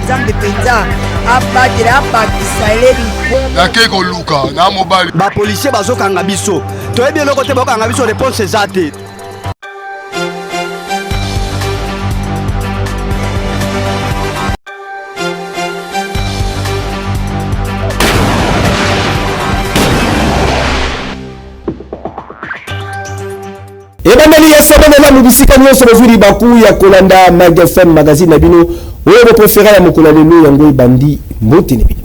nzambe penza abatela abakisa eleli nake koluka na mobali bapolisier bazokanga biso toyebi eloko te bakokanga biso réponse eza te. ebandeli ya sabonela mubisika nyonso bozuri baku ya kolanda Mag FM magazine na bino oyo bopréféré ya mokolo lelo yango ebandi mbote ne bino.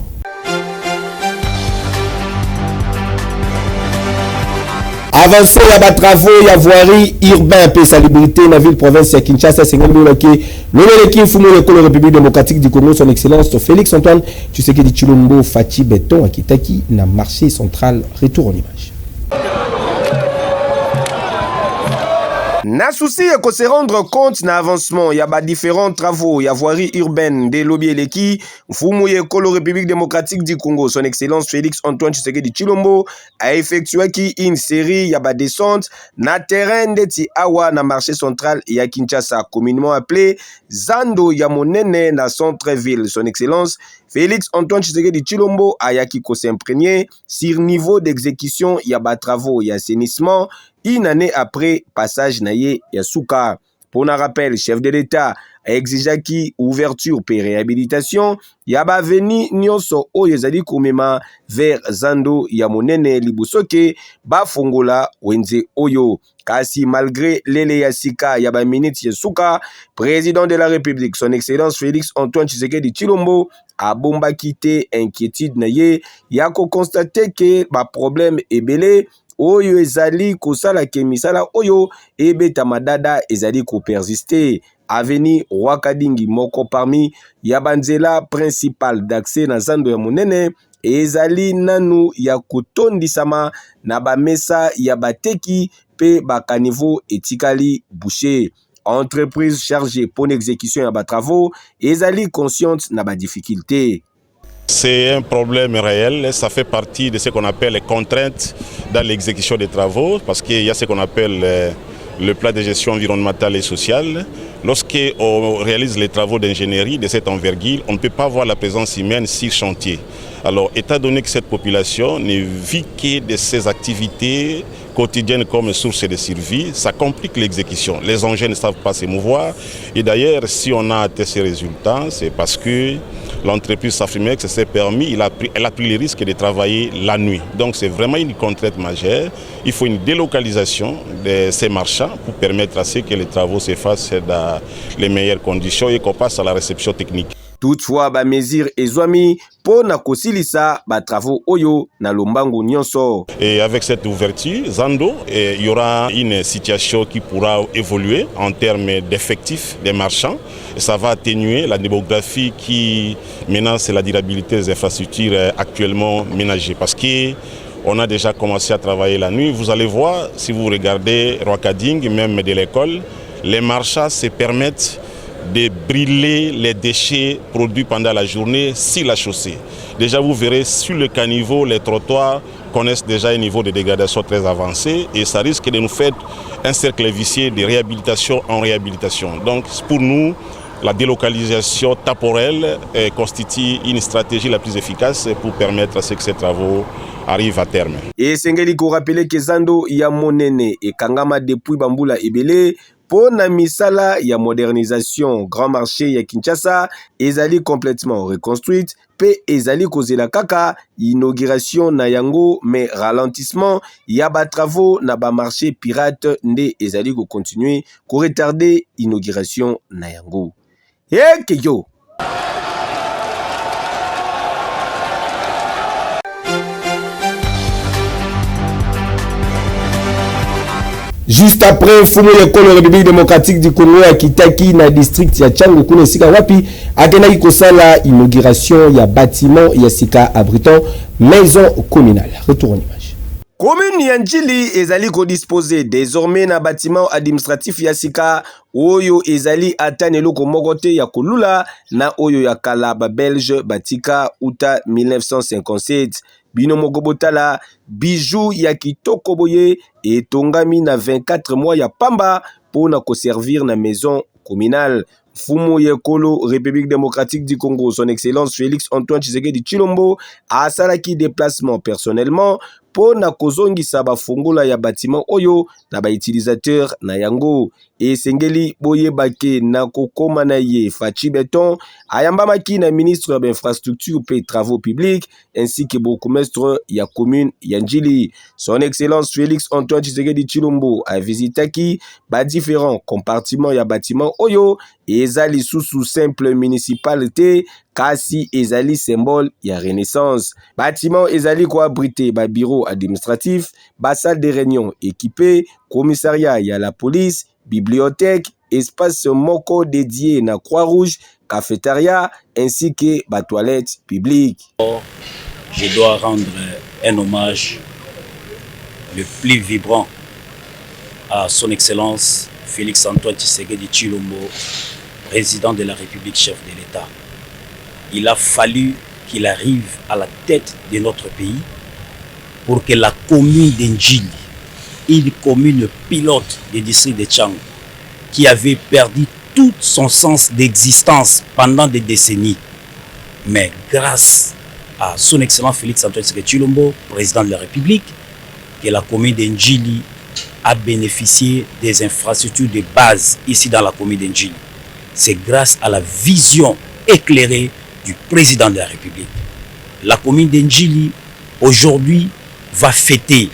Avancé ya ba travaux ya voirie urbain pe salubrité na ville province ya Kinshasa sengeli bolaki loleleki mfumo ya Congo République démocratique du Congo son excellence Félix Antoine Tshisekedi Tshilombo Fachi Beton akitaki na marché central. Retour en image. Na souci de se rendre compte na avancement, il y a différents travaux, il y a voirie urbaine de lobby eleki, Mfumouye Kolo République démocratique du Congo, son excellence Félix Antoine Tshisekedi Tshilombo a effectué une série, il y a descente na terrain de Tiawa na marché central ya Kinshasa, communément appelé Zando ya Monene na centre-ville. Son excellence Félix Antoine Tshisekedi Tshilombo a yaki ko s'imprégner sur niveau d'exécution, il y a travaux, il y a assainissement. Une année après passage naye Yasuka. Pour un rappel, chef de l'État a exigé qui ouverture et réhabilitation. Yaba veni nyonso oyezali kumema vers Zando Yamonene Libusoke Bafongola Wenze Oyo. Kasi malgré Lele Yasika Yaba Minute Yasuka, président de la République, son excellence Félix Antoine Tshisekedi Tshilombo a bomba quitté inquiétude naye. Yako constaté que ba problème est belé. Oyo ezali kosala ke misala oyo ebeta madada ezali ko persister. Aveni Rwakadingi moko parmi yabanzela principal d'accès na Zando ya Monene ezali nanu ya kutondisama na bamesa ya bateki pe bakanivo etikali boucher. Entreprise chargée pour l'exécution ya travaux ezali consciente na ba difficulté. C'est un problème réel, ça fait partie de ce qu'on appelle les contraintes dans l'exécution des travaux, parce qu'il y a ce qu'on appelle le plan de gestion environnementale et sociale. Lorsqu'on réalise les travaux d'ingénierie de cette envergure, on ne peut pas voir la présence humaine sur chantier. Alors, étant donné que cette population ne vit que de ses activités quotidiennes comme source de survie, ça complique l'exécution. Les engins ne savent pas se mouvoir. Et d'ailleurs, si on a atteint ces résultats, c'est parce que l'entreprise Safimex s'est permis, elle a pris le risque de travailler la nuit. Donc c'est vraiment une contrainte majeure. Il faut une délocalisation de ces marchands pour permettre à ce que les travaux se fassent dans les meilleures conditions et qu'on passe à la réception technique. Toutefois, ba mesir ezwami po na kosilisa ba travaux oyo na lombango nyonso. Et avec cette ouverture, Zando, il y aura une situation qui pourra évoluer en termes d'effectifs des marchands. Et ça va atténuer la démographie qui menace la durabilité des infrastructures actuellement ménagées. Parce qu'on a déjà commencé à travailler la nuit. Vous allez voir, si vous regardez Rwakading, même de l'école, les marchands se permettent de brûler les déchets produits pendant la journée sur la chaussée. Déjà, vous verrez sur le caniveau, les trottoirs connaissent déjà un niveau de dégradation très avancé et ça risque de nous faire un cercle vicieux de réhabilitation en réhabilitation. Donc, pour nous, la délocalisation temporelle constitue une stratégie la plus efficace pour permettre à ce que ces travaux arrivent à terme. Et Sengeli ko rappeler que Zando ya Monene et Kangama depuis Bambula Ebele pour na misala ya modernisation grand marché ya Kinshasa ezali complètement reconstruite pe ezali kozela kaka inauguration na yango mais ralentissement ya ba travaux na ba marché pirate nde ezali ko continuer ko retarder inauguration na yango. Keyo Juste après, Fumu Yekolo République démocratique du Congo à Kitaki na district ya Tchango kuna sika wapi akenaki kosala inauguration ya bâtiment ya sika abritant maison communale. Retour en image. Commune ya Njili ezali ko disposer désormais na bâtiment administratif ya sika oyo ezali atanelo ko mokote ya kolula na oyo ya kala ba belge batika uta 1957. Bino Mogobotala, bijou ya kitoko boye etongami na 24 mois ya pamba pour na ko servir na maison communale. Fumu Yekolo, République démocratique du Congo, son excellence Félix Antoine Tshisekedi Tshilombo, a salaki déplacement personnellement pour na kozongisa bafungola ya bâtiment oyo na ba utilisateur na yango et sengeli boye bake na kokoma na ye Fachi Beton ayambamaki na ministre d'infrastructure et travaux publics ainsi que bourgmestre ya commune Yanjili. Son excellence Félix Antoine Tshisekedi Tshilombo a visitaki ba différents compartiments ya bâtiment oyo ezali sous simple municipalité kasi ezali symbole ya renaissance. Bâtiment ezali ko abriter ba bureau administratif, ba salle de réunion équipée, commissariat ya la police, bibliothèque, espace moko dédié na Croix-Rouge, cafétéria ainsi que ba toilettes publiques. Je dois rendre un hommage le plus vibrant à son excellence Félix Antoine Tshisekedi Tshilombo, président de la République, chef de l'État. Il a fallu qu'il arrive à la tête de notre pays pour que la commune d'Ndjili, une commune pilote du district de Tchang, qui avait perdu tout son sens d'existence pendant des décennies, mais grâce à son excellent Félix Antoine Tshisekedi Tshilombo, président de la République, que la commune d'Ndjili a bénéficié des infrastructures de base ici dans la commune d'Ndjili. C'est grâce à la vision éclairée du président de la République. La commune d'Ndjili, aujourd'hui, va fêter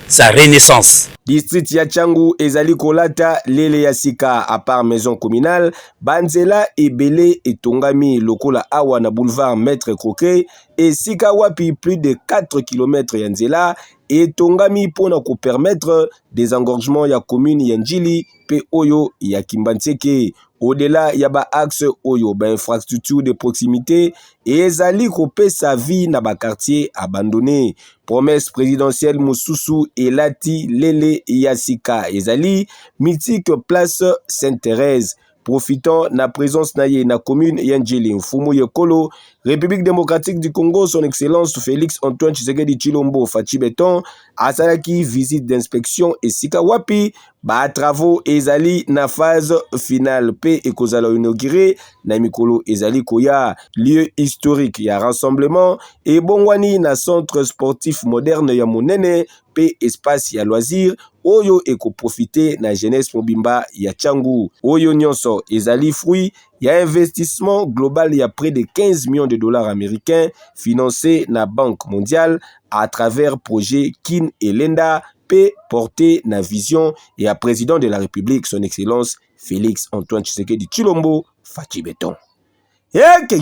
sa renaissance. District ya Tchangu ezali kolata lele ya sika à part maison communale, banzela ebele etongami lokola awa na boulevard Maître Croquet et sika wapi plus de 4 km ya nzela etongami pona ko permettre des engorgements ya commune ya Ndjili pe oyo ya Kimbanseke. Au-delà ya ba axe oyo ba infrastructure de proximité ezali kopesa vie na ba quartier abandonné. Promesse présidentielle Moussousou elati lele yasika ezali mythique place Sainte-Thérèse. Profitant na présence na ye na commune Yanjili Mfumu Yekolo, République démocratique du Congo, son excellence Félix Antoine Tshisekedi Tshilombo Fachi Beton asalaki visite d'inspection et sika wapi ba travaux ezali na phase finale pe ekozala inauguré na mikolo ezali koya lieu historique ya rassemblement et bongwani na centre sportif moderne ya monene pe espace ya loisir oyo eko profiter na jeunesse mobimba ya Tchangu. Oyo nyonso ezali fruit ya investissement global ya près de 15 millions de dollars américains financé na Banque mondiale à travers projet Kin et Lenda pe porté na vision et à président de la République son excellence Félix Antoine Tshisekedi Tshilombo Fachi Beton.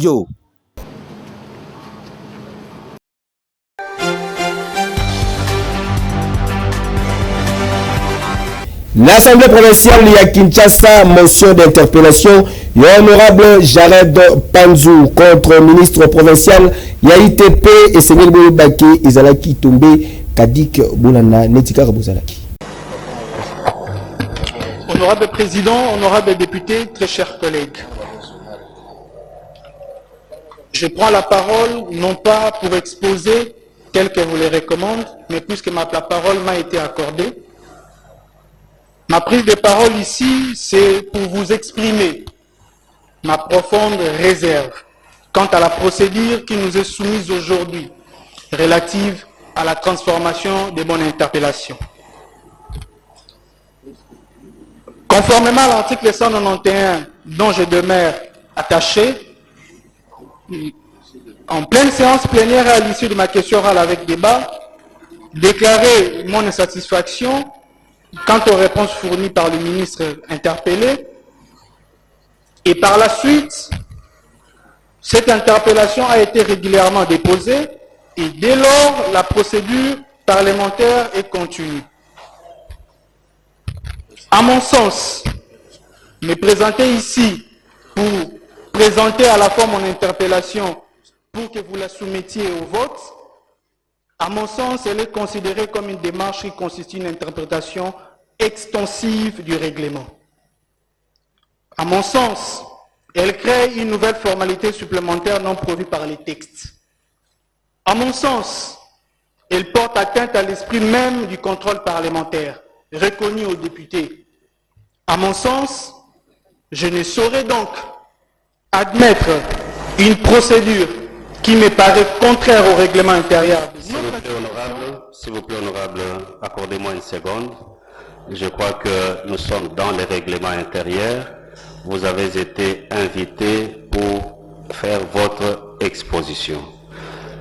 Yo L'Assemblée provinciale de Kinshasa, motion d'interpellation, l'honorable Jared Panzou contre le ministre provincial ITP et Sengel Boubake Izalaki Tombe Kadik Boulana Netika Rabozalaki. Honorable Président, honorable député, très chers collègues, je prends la parole non pas pour exposer tel que vous les recommande, mais puisque la parole m'a été accordée. Ma prise de parole ici, c'est pour vous exprimer ma profonde réserve quant à la procédure qui nous est soumise aujourd'hui, relative à la transformation de mon interpellation. Conformément à l'article 191 dont je demeure attaché, en pleine séance plénière à l'issue de ma question orale avec débat, déclarer mon insatisfaction quant aux réponses fournies par le ministre interpellé, et par la suite, cette interpellation a été régulièrement déposée, et dès lors, la procédure parlementaire est continue. À mon sens, me présenter ici pour présenter à la fois mon interpellation pour que vous la soumettiez au vote, à mon sens, elle est considérée comme une démarche qui constitue une interprétation extensive du règlement. À mon sens, elle crée une nouvelle formalité supplémentaire non prévue par les textes. À mon sens, elle porte atteinte à l'esprit même du contrôle parlementaire, reconnu aux députés. À mon sens, Je ne saurais donc admettre une procédure qui me paraît contraire au règlement intérieur. S'il vous plaît, honorable, accordez-moi une seconde. Je crois que nous sommes dans les règlements intérieurs. Vous avez été invité pour faire votre exposition.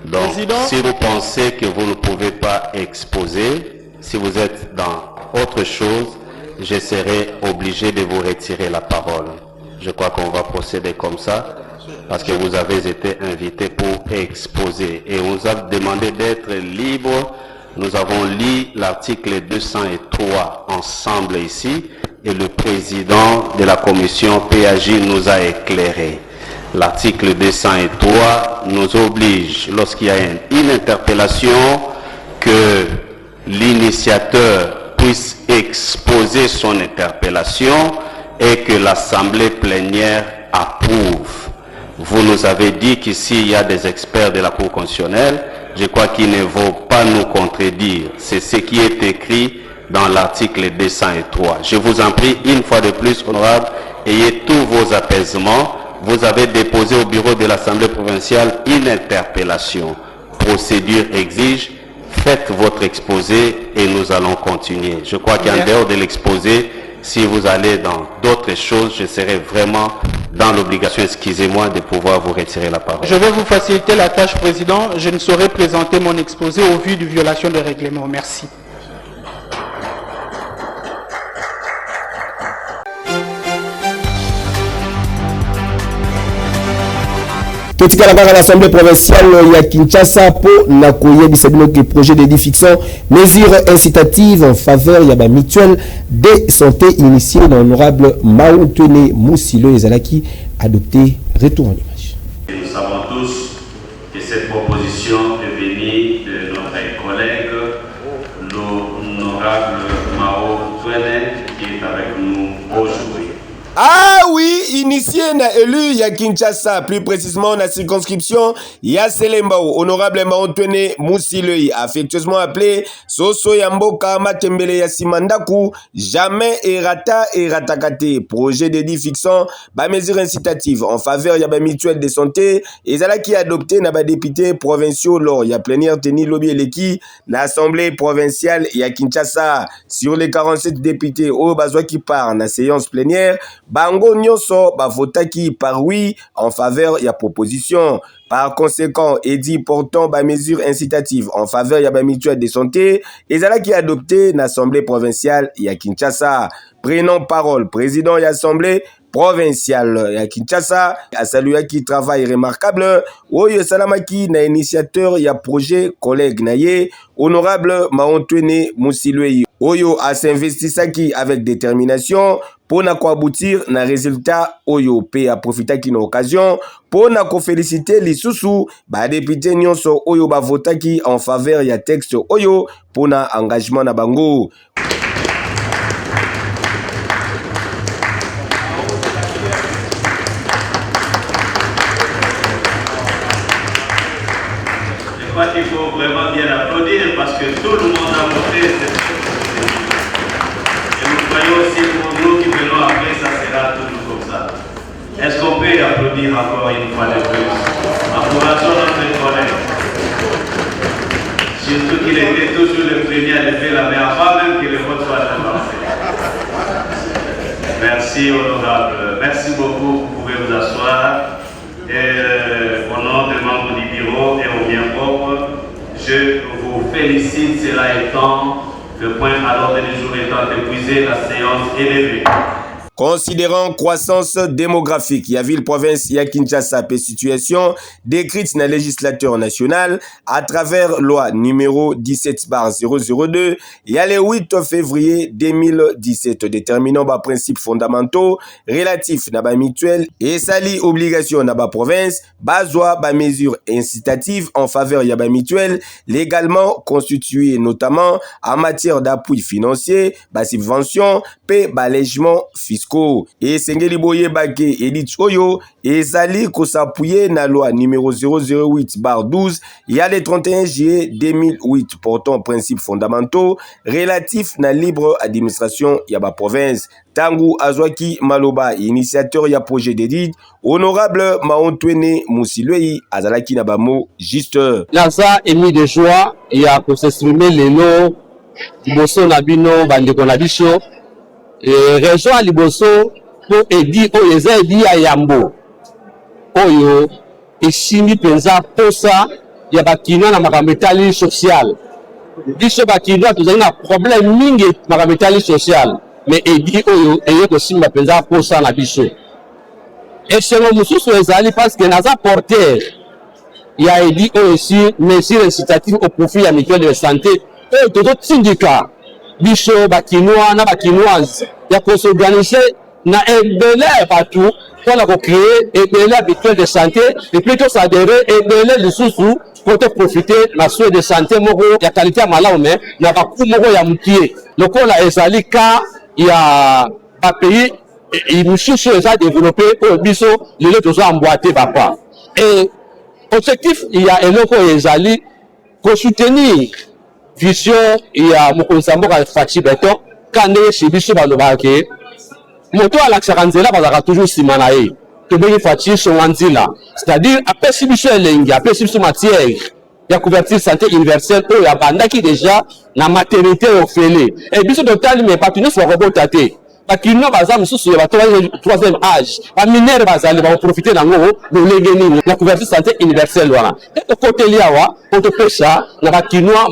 Donc, Président, si vous pensez que vous ne pouvez pas exposer, si vous êtes dans autre chose, je serai obligé de vous retirer la parole. Je crois qu'on va procéder comme ça, parce que vous avez été invité pour exposer. Et on vous a demandé d'être libre. Nous avons lu l'article 203 ensemble ici, et le président de la commission PAJ nous a éclairé. L'article 203 nous oblige, lorsqu'il y a une interpellation, que l'initiateur puisse exposer son interpellation et que l'assemblée plénière approuve. Vous nous avez dit qu'ici il y a des experts de la Cour constitutionnelle. Je crois qu'il ne faut pas nous contredire. C'est ce qui est écrit dans l'article 203. Je vous en prie, une fois de plus, honorable, ayez tous vos apaisements. Vous avez déposé au bureau de l'Assemblée provinciale une interpellation. Procédure exige, faites votre exposé et nous allons continuer. Je crois qu'en dehors de l'exposé, si vous allez dans d'autres choses, je serai vraiment dans l'obligation, excusez-moi, de pouvoir vous retirer la parole. Je vais vous faciliter la tâche, Président. Je ne saurais présenter mon exposé au vu de violation des règlements. Merci. Totika la l'Assemblée provinciale ya Kinshasa pour na koyebisa bino que projet de fixant mesures incitatives en faveur ya ba mutuelle de santé initiée dans l'honorable Maountene Moussilo Ezalaki adopté. Retour en image. Nous savons tous que cette proposition est venue de notre collègue l'honorable Maountene qui est avec nous aujourd'hui. Ah oui, initié na élu ya Kinshasa, plus précisément na circonscription ya Selembao, honorable Maountene Moussilo, affectueusement appelé Soso Yamboka Matembele ya Simandaku, jamais eratakate. Projet de fixant ba mesures incitatives en faveur ya ba mutuelle de santé et qui adopté na ba députés provinciaux lors ya plénière teni lobi eleki na assemblée provinciale ya Kinshasa. Sur les 47 députés au bazwa qui part na séance plénière, bango nyonso bavotaki par oui en faveur ya proposition. Par conséquent, édit portant ba mesures incitatives en faveur ya ba mutuelle de santé et qui adopté l'Assemblée provinciale ya Kinshasa. Prenant parole, président de l'Assemblée provinciale ya Kinshasa a salué qui travail remarquable oyo salamaki na initiateur ya projet collègue naye honorable Maountene Moussilo oyo a s'investissaki avec détermination pour na aboutir na résultat oyo pe a profitaki na occasion pour na ko féliciter lisusu ba député nyonso oyo ba votaki en faveur ya texte oyo pour na engagement na bango. Je crois qu'il faut vraiment bien applaudir parce que tout le monde a voté cette proposition. Et nous croyons aussi pour nous qui venons après, ça sera toujours comme ça. Est-ce qu'on peut applaudir encore une fois de plus? Encourageons notre collègue. Surtout qu'il était toujours le premier à lever la main avant même que le vote soit avancé. Merci honorable. Merci beaucoup. Vous pouvez vous asseoir. Et au nom des membres du bureau et au bien propre, je vous félicite. Cela étant, le point à l'ordre du jour étant épuisé, la séance est levée. Considérant croissance démographique, il y a ville province, il y a Kinshasa, et situation décrite dans le législateur national à travers loi numéro 17/002, il y a le 8 février 2017 déterminant les principes fondamentaux relatifs à la mutuelle et sali obligation dans la province, basoi ba mesures incitatives en faveur de la mutuelle légalement constituées notamment en matière d'appui financier, ba subvention, allègement fiscal Monisco. Et Sengeli Boye Bake Edith Oyo ezali kosapuye na loi numéro 008/12 il y a le 31 juillet 2008 portant principes fondamentaux relatifs na libre administration ya ba province. Tangu Azwaki Maloba, initiateur ya projet d'édit, honorable Maontwene Musilwei azalaki na bamo juste. Naza émis de joie ya ko s'exprimer lelo liboso na bino bandeko na biso région ya liboso po edi oyo eza edi ya yambo oyo esimbi mpenza posa ya bakinois na makambo etali social. Biso bakinois tozali na problème mingi makambo etali social, mais edi oyo eye kosimba mpenza posa na biso. Esengo mosusu ezali parce que naza porteur ya edi oyo esi mesure incitative au profit ya mutuelle de santé oyo tozotindika biso bakinois na bakinoise ya kosorganize na ebele ya bato mpona kocreye ebele ya mutuelle de santé epuis tosadere ebele lisusu po toprofite na soin de santé moko ya kalite ya malamu me na baku moko ya mokie lokola ezali ka ya bapays misusu eza développé oyo biso lelo tozoambwate bapa. Et objectif ya eloko ezali kosoutenir vision ya mokonzi ya mboka Faci Beton ka ndenge chez biso balobaka ke moto alakisaka nzela bazalaka toujours nsima na ye tobengi Faci songa nzela, c'est-à-dire apesi biso elengi apesi biso matière ya couverture santé universelle oyo abandaki déjà na maternité ofele et biso totali me bato nyonso bakobota te bakinois baza mosusu ya bato bali 3e âge baminere bazali bakoprofite nango lolenge nini na couverture santé universelle wana tokoteli awa po topesa na bakinois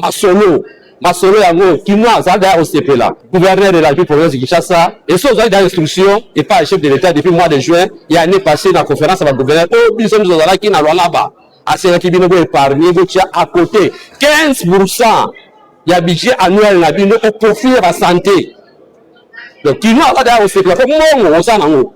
masolo yango kinois azali daya kosepela. Gouverneur de la ville province de Kinshasa eso ozali daya instruction et pas le chef de l'État depuis mois de juin ya année passée na conférence ya bagouverneur oyo biso miso ozalaki na lwalaba asengaki bino boépargne botia à côté 15% ya budget annuel na bino au profit ya basanté. Donc kinois azali daya kosepela po mongo oza nango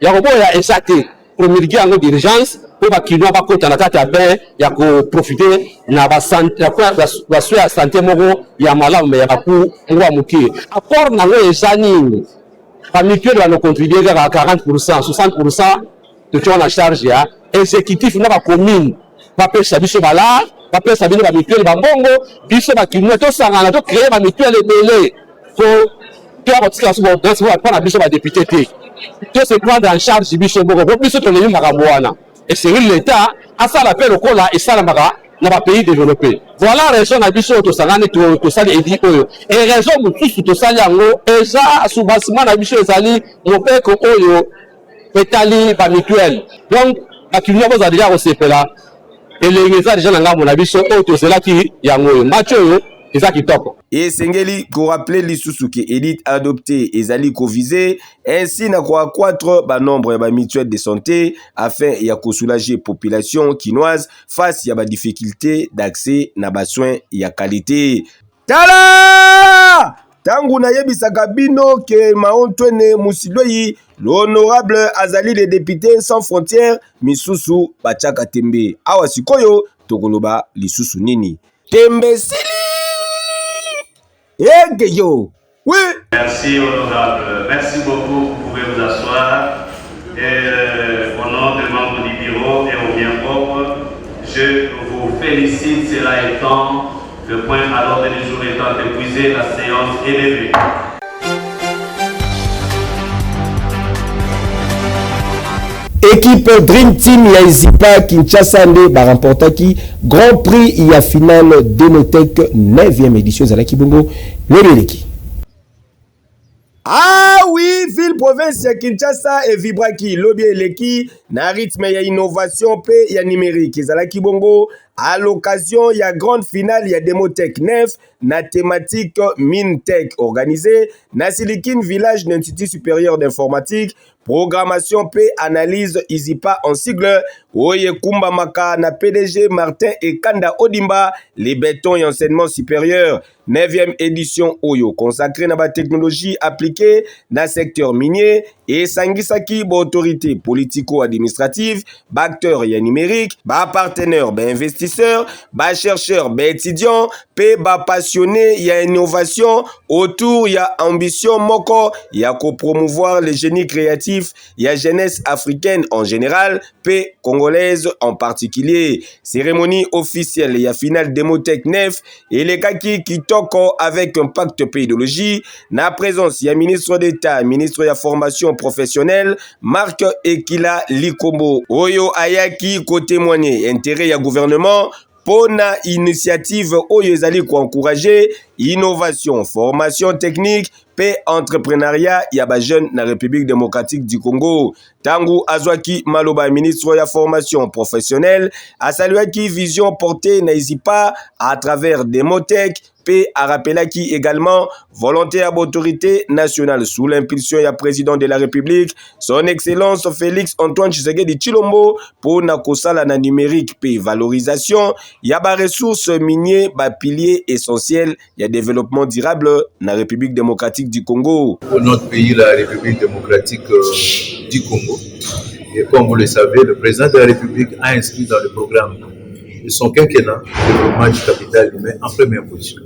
ya koboya esa te promulguer yango d'urgence po bakinois bakota na kati ya bain ya koprofite na basoi ya santé moko ya malamu ya baku ngo ya mokie. Apport nango eza nini? Bamituele banocontribue kaka 40%, 60% totia na charge ya exécutif na bacommune bapesa biso balare bapesa bino bamituele bambongo biso bakinois tosangana tocreye bamituele ebele po toyakotikala so mpona biso badepute te se prendre en charge biso moko po biso toleli makambo wana esengeli l'État asala mpe lokola esalamaka na bapays développé. Voilà raison na biso tosangani tosali edi oyo e raison mosusu tosali yango eza soubassement na biso ezali mopeko oyo etali bamituele. Donc bakinois bozala deja kosepela elenge eza deja na ngambo na biso oyo tozelaki yango oyo match oyo eza kitoko. Et Sengeli ko rappeler lisusu ke élite adopté ezali ko viser ainsi na ko accroître ba nombre ya ba mutuelle de santé afin ya ko soulager population kinoise face ya ba difficulté d'accès na ba soins ya qualité. Tala! Tangu na yebisaka bino ke Maontwene Musilwei l'honorable azali le député sans frontières misusu bachaka tembe. Awa sikoyo tokoloba lisusu nini? Tembe sili! Oui. Merci honorable, merci beaucoup, vous pouvez vous asseoir. Au nom des membres du bureau et au bien propre, je vous félicite, cela étant le point à l'ordre du jour étant épuisé, la séance est levée. Équipe Dream Team ya Izipa Kinshasa nde baremportaki Grand Prix ya finale Denotech 9e édition zalaki bongo lobeleki. Ah oui, ville province ya Kinshasa et vibraki lobi eleki na rythme ya innovation pe ya numérique ezalaki bongo à l'occasion ya grande finale ya Demotech 9 na thématique Mintech organisée na Silicon Village d'Institut supérieur d'informatique Programmation P analyse Izipa en sigle. Oye Kumba Maka na PDG Martin et Kanda Odimba, les bétons et enseignement supérieur. 9e édition Oyo consacrée à la technologie appliquée dans le secteur minier et Sangisaki autorité politico-administrative, acteur et numérique, partenaire, investisseur, chercheur, étudiant, passionné, il y a innovation autour, il y a ambition moko, il y a promouvoir les génies créatifs, il y a jeunesse africaine en général, congolaise en particulier. Cérémonie officielle, il y a finale Demotech 9 et les kaki qui toko avec un pacte pédologie. Na présence, il y a ministre d'État, ministre de la formation professionnelle, Marc Ekila Likombo. Oyo Ayaki ko témoigner intérêt ya gouvernement. Pona initiative oyo ezali ko encourager innovation, formation technique, entrepreneuriat ya ba jeune na République démocratique du Congo. Tangu Azwaki Maloba, ministre de la formation professionnelle, a salué qui vision portée na Izipa à travers Demotech, a rappelé qui également volonté à l'autorité nationale sous l'impulsion du président de la République, son excellence Félix Antoine Tshisekedi Tshilombo, pour na kosala na numérique p valorisation, y a ba ressources minières, ba piliers essentiels, y a développement durable na République démocratique du Congo. Pour notre pays, la République démocratique du Congo, et comme vous le savez, le président de la République a inscrit dans le programme de son quinquennat le développement du capital humain en première position.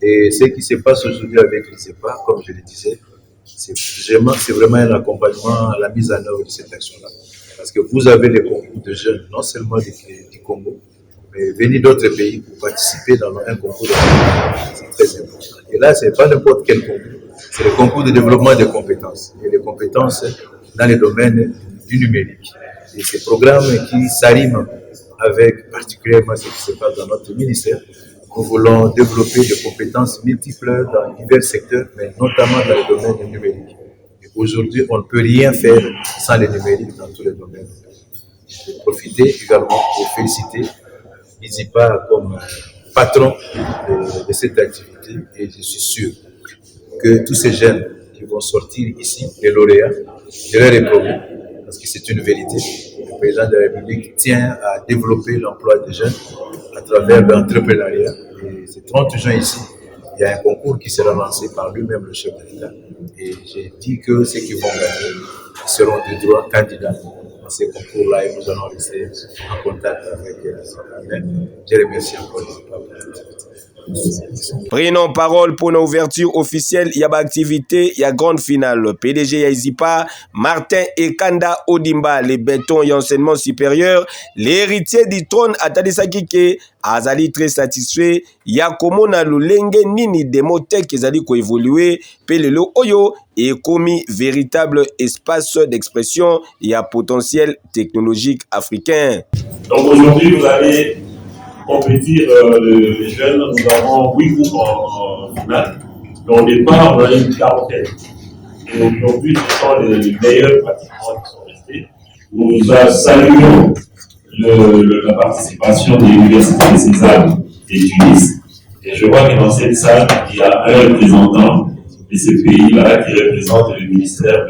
Et ce qui se passe aujourd'hui avec l'ISEPA, comme je le disais, c'est vraiment un accompagnement à la mise en œuvre de cette action-là. Parce que vous avez des concours de jeunes, non seulement du Congo, mais venus d'autres pays pour participer dans un concours de développement. C'est très important. Et là, ce n'est pas n'importe quel concours, c'est le concours de développement des compétences. Et les compétences dans les domaines du numérique. Et ces programmes qui s'arriment avec particulièrement ce qui se passe dans notre ministère, nous voulons développer des compétences multiples dans divers secteurs, mais notamment dans le domaine du numérique. Et aujourd'hui, on ne peut rien faire sans le numérique dans tous les domaines. Je vais profiter également pour féliciter Izipa comme patron de cette activité et je suis sûr que tous ces jeunes qui vont sortir ici, les lauréats, je leur ai promis, parce que c'est une vérité, le président de la République tient à développer l'emploi des jeunes à travers l'entrepreneuriat. Et ces 30 juin ici, il y a un concours qui sera lancé par lui-même, le chef de l'État. Et j'ai dit que ceux qui vont gagner seront de droit candidats à ces concours-là et nous allons rester en contact avec eux. Je remercie encore Prenons parole pour une ouverture officielle. Il y a activité, il y a grande finale. PDG Yazipa, Martin et Kanda Odimba, les bétons et enseignement supérieur, l'héritier du trône Atadisaki ke azali très satisfait. Ya komona lulenge nini Demotech ezali ko évoluer, pelelo oyo et commis véritable espace d'expression et à potentiel technologique africain. Donc aujourd'hui vous allez compétir les jeunes, nous avons 8 groupes en finale. Mais au départ, on a une quarantaine. Et aujourd'hui, ce sont les meilleurs pratiquants qui sont restés. Nous saluons la participation de l'Université de César et Tunis. Et je vois que dans cette salle, il y a un représentant de ce pays-là qui représente le ministère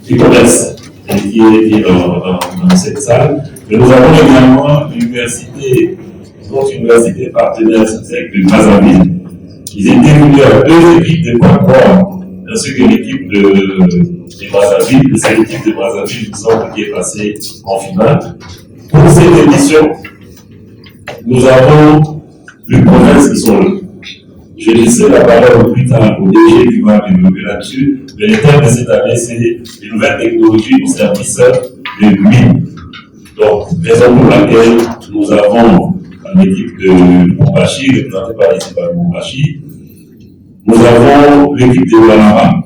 du Commerce et qui est dans cette salle. Mais nous avons également l'université, notre université partenaire avec de Brazzaville. Ils étaient venus à 2 équipes de Concord, ainsi que l'équipe de Brazzaville. C'est l'équipe de Brazzaville qui est passée en finale. Pour cette édition, nous avons les provinces qui sont là. Je laisserai la parole plus tard au DG qui va développer là-dessus. Mais le thème de cette année, c'est les nouvelles technologies au service de l'huile. Donc, raison pour laquelle nous avons l'équipe de Mumbashi, représentée par l'équipe de Mumbashi. Nous avons l'équipe de Walama,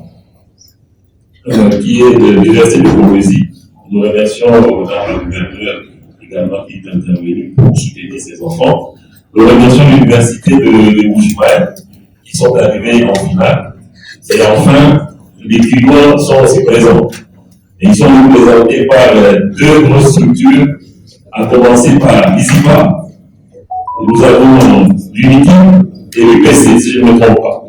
qui est de l'Université de Colombie. Nous remercions le gouverneur également qui est intervenu pour soutenir ces enfants. Nous remercions l'Université de Moujimaï, qui sont arrivés en finale. Et enfin, les clients sont aussi présents. Et ils sont représentés par 2 grosses structures, à commencer par l'ISIPA. Nous avons l'UNITI et le PC, si je ne me trompe pas.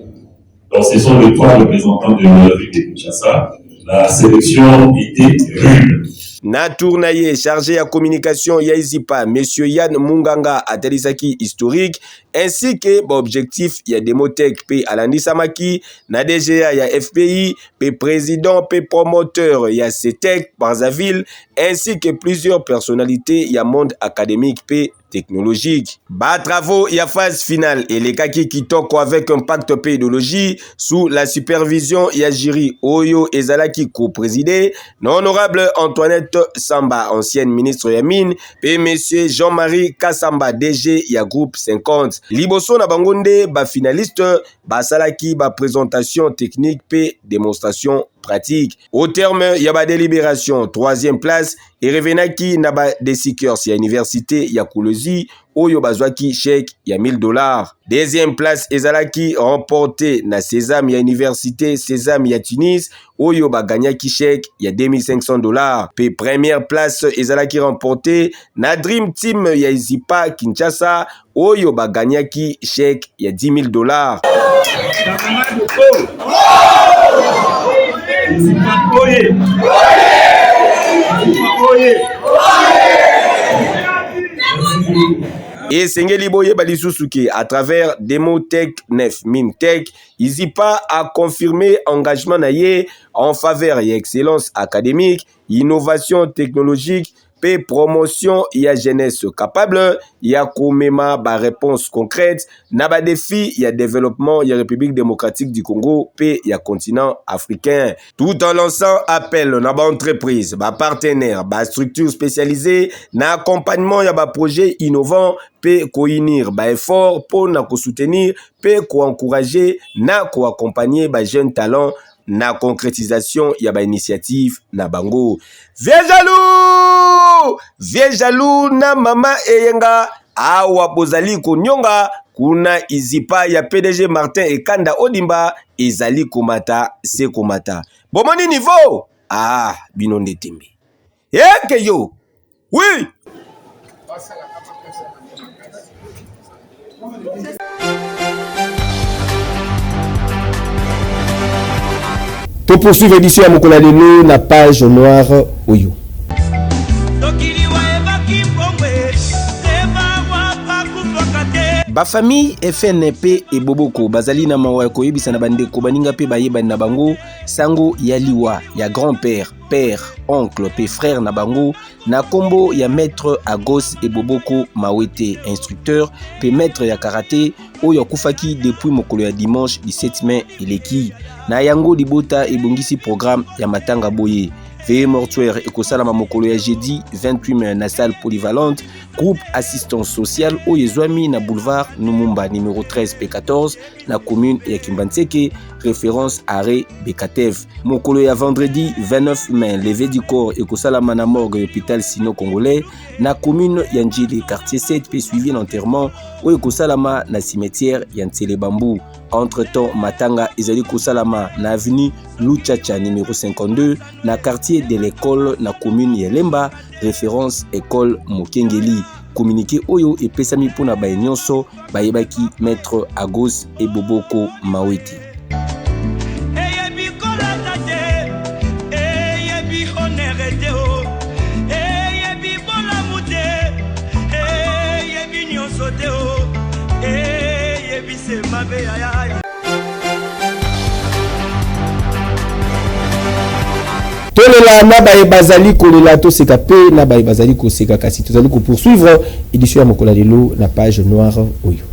Donc, ce sont les 3 représentants de la ville de Kinshasa. la sélection était rude. Na tournaye chargé à communication ya Izipa, Monsieur Yann Munganga Atelisaki historique, ainsi que objectif ya Demotech P Alandi Samaki, na DGA ya FPI, P président P promoteur ya CETEC Brazzaville, ainsi que plusieurs personnalités ya monde académique P technologique. Ba travaux ya phase finale et les kaki kitoko avec un pacte pédologie sous la supervision ya jury Oyo Ezalaki co-présidé, l'honorable Antoinette Samba, ancienne ministre ya mine, et monsieur Jean-Marie Kassamba, DG ya groupe 50. Liboso na bangonde ba finaliste ba salaki ba présentation technique p démonstration pratique. Au terme ya ba délibération, 3e place et revenaki na ba desikers ya université ya Koulozi Oyo bazwaki chèque ya $1000. 2e place ezalaki remporté na Sésame ya université Sésame ya Tunis Oyo baganyaki chèque ya $2500. Pe première place ezalaki remporté na Dream Team ya Izipa Kinshasa Oyo baganyaki chèque ya $10,000. Et Sengeli Boye Balisusuke, à travers Demotech 9 Mintech, Izipa a confirmé engagement naïe en faveur et excellence académique, innovation technologique, pe promotion ya jeunesse capable, ya komema ba réponse concrète, na ba défi ya développement ya République démocratique du Congo, pe ya continent africain. Tout en lançant appel na ba entreprise, ba partenaire, ba structure spécialisée, na accompagnement ya ba projet innovant, pe ko unir ba effort pour na ko soutenir, pe ko encourager, na ko accompagner ba jeunes talents na concrétisation ya ba initiative na bango. Vieux jaloux na mama eyenga awa bozali konyonga kuna Izipa ya PDG Martin Ekanda Odimba ezali komata se komata. Bomoni niveau binonde tembe. Eke yo. Oui. Pour poursuivre l'édition à Mokoladelo, la page noire Oyo. Ba famille FNP et Boboko bazali na mawa koyebisa na bandeko baninga pe bayeba na bango sango ya liwa ya grand-père, père, oncle pe frère na bango na kombo ya maître Agos et Boboko Mawete, instructeur pe maître ya karaté oyo kufaki depuis mokolo ya dimanche 17 mai eleki na yango libota ebongisi programme ya matanga boye. Veillée mortuaire ekosalama mokolo ya jeudi 28 mai na salle polyvalente groupe assistance sociale Oyezwami na boulevard Numumba numéro 13 P14 na commune ya Kimbanseke, référence arrêt Bekatev. Mokolo ya vendredi 29 mai levé du corps ekosalama na morgue hôpital sino-congolais na commune ya Njili quartier 7 puis suivi l'enterrement ekosalama na cimetière ya Ntsele Bambou. Entre-temps, Matanga ezali kosalama na avenue Luchacha numéro 52 na quartier de l'école na commune ya Lemba, référence école Mokengeli. Communiqué oyo et pesami pona ba nyonso bayebaki maître Agos et Boboko Maweti. Tolela na baye bazali kolela to seka pe na baye bazali ko seka kasi tozali ko poursuivre édition ya Mokoladelo na page noire Oyo.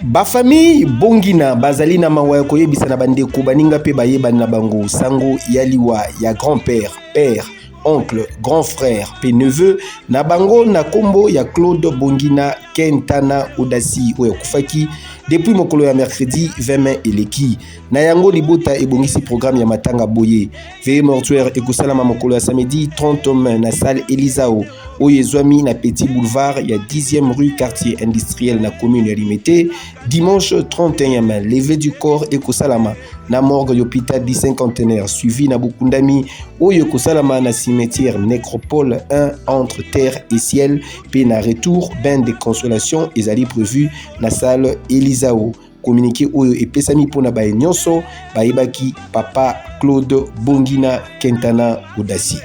Ba famille Bongina bazali na mawa koyebisa na bandeko baninga pe bayeba na bango sango ya liwa ya grand-père, père, oncle, grand frère, pe neveu na bango na kombo ya Claude Bongina Kentana Odasi oyo kufaki depuis mokolo ya mercredi 20 mai eleki na yango libota ebongisi programme ya matanga boye. Veillée mortuaire ekosalama mokolo ya samedi 30 mai na salle Elisao Oyezwami na Petit Boulevard ya 10e rue quartier industriel na commune ya Limete. Dimanche 31 mai levé du corps ekosalama na morgue d'hôpital du cinquantenaire suivi na Bukundami oyo ekosalama na cimetière nécropole 1 entre terre et ciel pe na retour bain de consolation ezali prévu na salle Elisao. communiqué oyo epesami pona ba nyonso bayebaki papa Claude Bongina Kentana Udasi.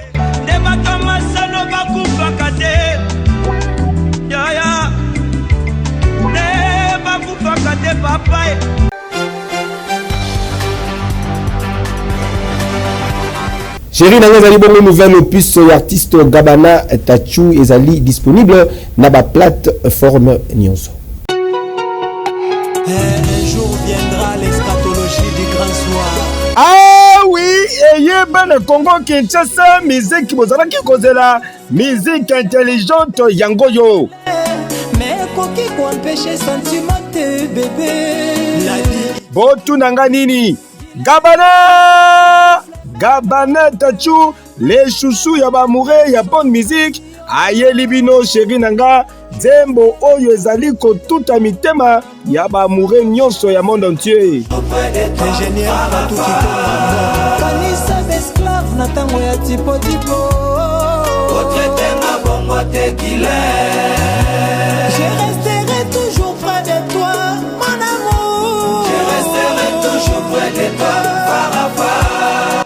Chéri nanga ezali bongo nouvelle opus artiste Gabana Tachou ezali disponible na ba plateforme nyonso. Un jour viendra l'eschatologie du grand soir. Ah oui, et ben le Congo Kinshasa, musique bozalaki kozela, musique intelligente yango yo. Mais koki ko empêcher sentimenté bébé. Botu nanga nini? Gabana Tachou, les chouchous ya ba mouré ya bonne musique. Aye libino chéri nanga, Zembo oyo ezali ko tuta mitema ya ba mouré nyonso ya monde entier. Ingénieur Fatou Kitoko. Kanisa d'esclave na tango ya tipo tipo. Otraité na bongo te qu'il est. Je resterai toujours près de toi, mon amour. Je resterai toujours près de toi, Farafa.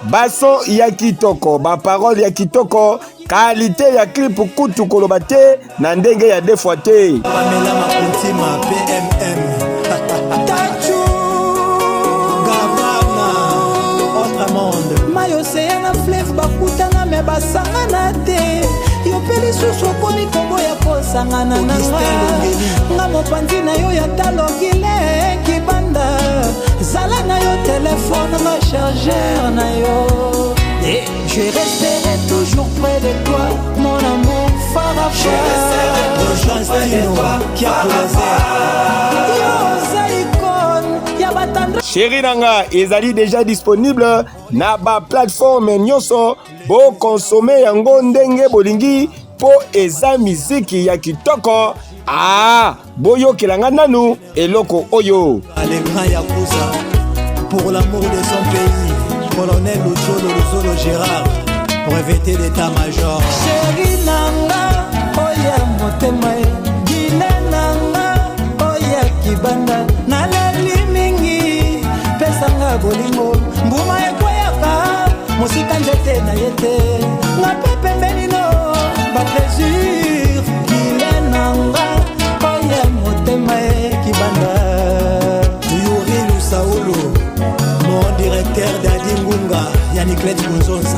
Bason ya kitoko, ba parole ya kitoko, qualité ya clip kutu koloba te na ndenge ya defwa te. Pamela Makunti ma PMM. Tachou Gabana autre monde. Mayo c'est na fleuve bakutana me basangana te. Yo peli susu komi kombo ya kosangana na nga mopanzi na yo ya talogile kibanda. Zala na yo téléphone ma chargeur na yo. Et je resterai toujours près de toi, mon amour Farafa. Je resterai toujours près de toi, Farafa. Chéri nanga, ezali déjà disponible na ba plateforme nyonso. Bo consommer yango ndenge bolingi po eza miziki ya kitoko. Ah, boyo kelanga nanu eloko oyo. Alekra Yakuza, pour l'amour de son pays. Colonel Luzolo Gérard, breveté d'état-major. Chéri nanga, oya motema gile nanga, oya kibanda, nalali mingi, pesanga bolingo, mbuma ekweyaka, musika nzete na yete, nga pepe menino, ba plaisir, gile nanga, oya motema kibanda. Yuri Lusaulu, mon directeur d'Adingunga, Yannick Letchunzonsa.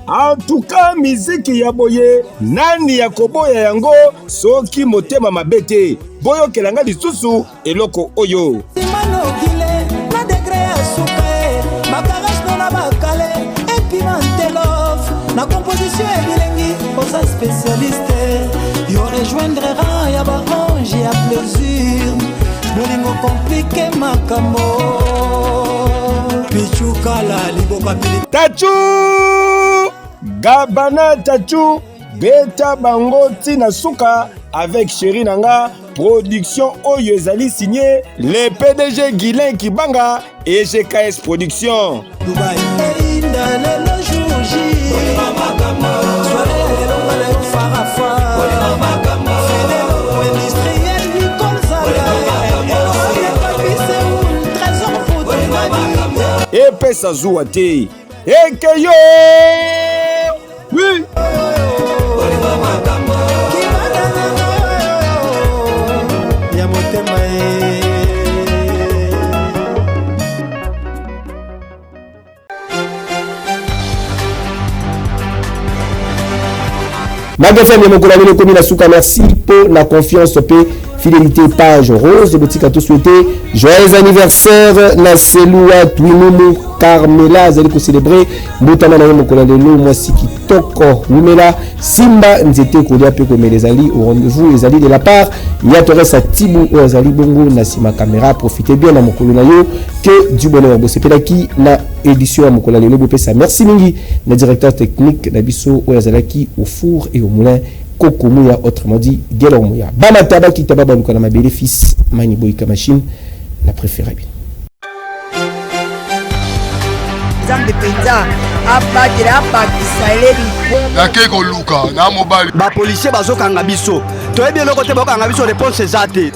En tout cas, musique ya boye, nani ya koboya yango, soki motema mabete, boyo kelanga lisusu, eloko oyo. Simano gile, na degré ya sukae, makaras no na bakale, epimente love, na composition ya bilengi, osa spécialiste, yo rejoindre rang ya barange ya plaisir, bolingo compliqué makambo, pichukala liboka pili. Tachou Gabana Tachou, beta bango tina suka avec Chéri nanga, production oyo ezali signé le PDG Guilain Kibanga et GKS Production. Dubaï. Le jour J, epesa zuwa te ekeyo oui ya motema Magafem Yamokula Mino Komi Nasuka, merci pour la confiance pe fidélité page rose boutique à tout souhaiter joyeux anniversaire na Selua Twinumu Carmela zali ko célébrer mbotana na Yamokula lelo mwasi kitoko Wumela Simba nzete kolia pe ko melezali au rendez-vous ezali de la part ya Torres Tibu ezali bongo na sima caméra profitez bien na mokolo na yo que du bonheur bosepelaki na édition ya mokolo lelo bopesa merci mingi na directeur technique na biso ezalaki au four et au moulin Koko Mouya, autrement dit Gelor Mouya. Bama Taba qui taba baluka na ma belle fils Mani Boyka machine na préféré bien. nzambe mpenza abatela abakisa eleli nake koluka na mobali bapolisier bazokanga biso toyebi eloko te bakokanga biso réponse eza te